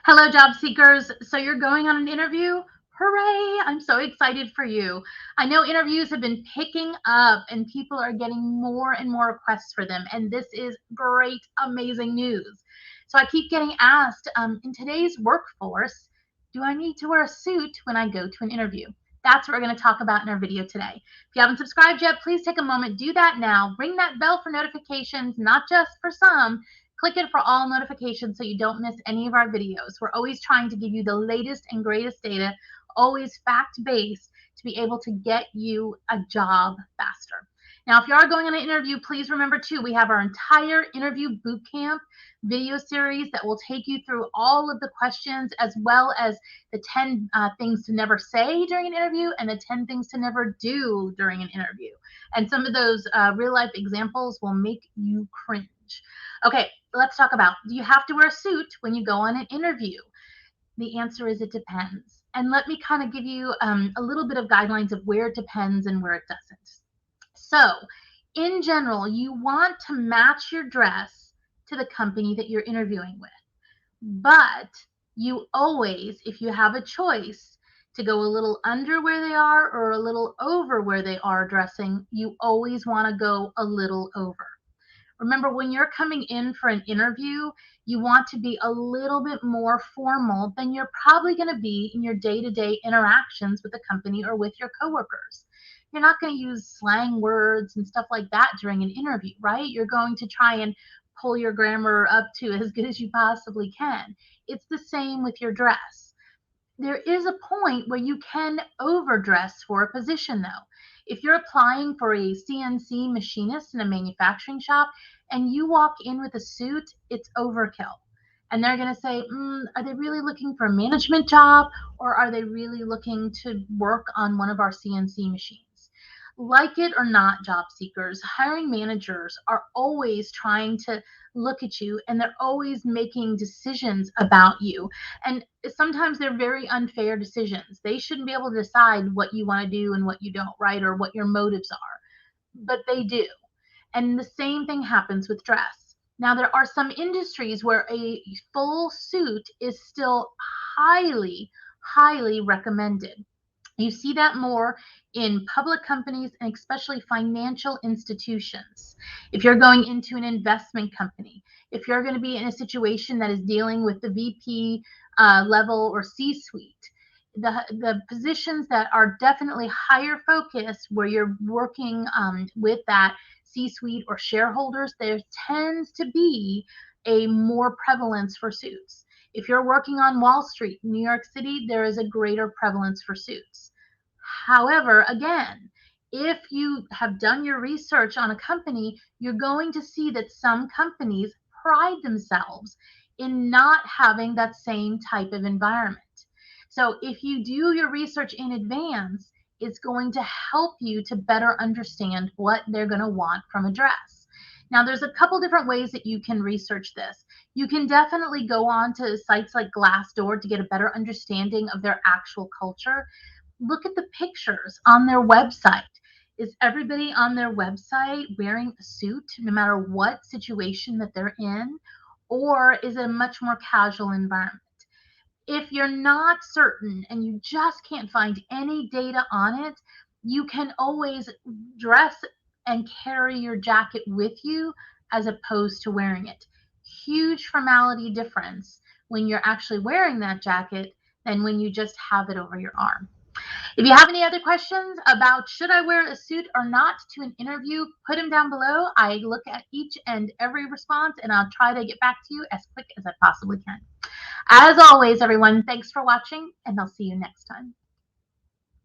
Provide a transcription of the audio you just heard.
Hello, job seekers. So you're going on an interview? Hooray! I'm so excited for you. I know interviews have been picking up and people are getting more and more requests for them. And this is great, amazing news. So I keep getting asked in today's workforce, do I need to wear a suit when I go to an interview? That's what we're going to talk about in our video today. If you haven't subscribed yet, please take a moment, do that now. Ring that bell for notifications, not just for some. Click it for all notifications so you don't miss any of our videos. We're always trying to give you the latest and greatest data, always fact-based, to be able to get you a job faster. Now, if you are going on an interview, please remember too, we have our entire interview bootcamp video series that will take you through all of the questions, as well as the 10 things to never say during an interview and the 10 things to never do during an interview. And some of those real life examples will make you cringe. Okay, let's talk about, do you have to wear a suit when you go on an interview? The answer is it depends. And let me kind of give you a little bit of guidelines of where it depends and where it doesn't. So in general, you want to match your dress to the company that you're interviewing with. But you always, if you have a choice to go a little under where they are or a little over where they are dressing, you always want to go a little over. Remember, when you're coming in for an interview, you want to be a little bit more formal than you're probably going to be in your day-to-day interactions with the company or with your coworkers. You're not going to use slang words and stuff like that during an interview, right? You're going to try and pull your grammar up to as good as you possibly can. It's the same with your dress. There is a point where you can overdress for a position, though. If you're applying for a CNC machinist in a manufacturing shop and you walk in with a suit, it's overkill. And they're going to say, are they really looking for a management job, or are they really looking to work on one of our CNC machines? Like it or not, job seekers, hiring managers are always trying to look at you, and they're always making decisions about you. And sometimes they're very unfair decisions. They shouldn't be able to decide what you want to do and what you don't, right? Or what your motives are. But they do. And the same thing happens with dress. Now, there are some industries where a full suit is still highly, highly recommended. You see that more in public companies and especially financial institutions. If you're going into an investment company, if you're going to be in a situation that is dealing with the VP level or C-suite, the positions that are definitely higher focus where you're working with that C-suite or shareholders, there tends to be a more prevalence for suits. If you're working on Wall Street, New York City, there is a greater prevalence for suits. However, again, if you have done your research on a company, you're going to see that some companies pride themselves in not having that same type of environment. So if you do your research in advance, it's going to help you to better understand what they're going to want from a dress. Now, there's a couple different ways that you can research this. You can definitely go on to sites like Glassdoor to get a better understanding of their actual culture. Look at the pictures on their website. Is everybody on their website wearing a suit no matter what situation that they're in? Or is it a much more casual environment? If you're not certain and you just can't find any data on it, you can always dress and carry your jacket with you as opposed to wearing it. Huge formality difference when you're actually wearing that jacket than when you just have it over your arm. If you have any other questions about should I wear a suit or not to an interview, put them down below. I look at each and every response and I'll try to get back to you as quick as I possibly can. As always, everyone, thanks for watching and I'll see you next time.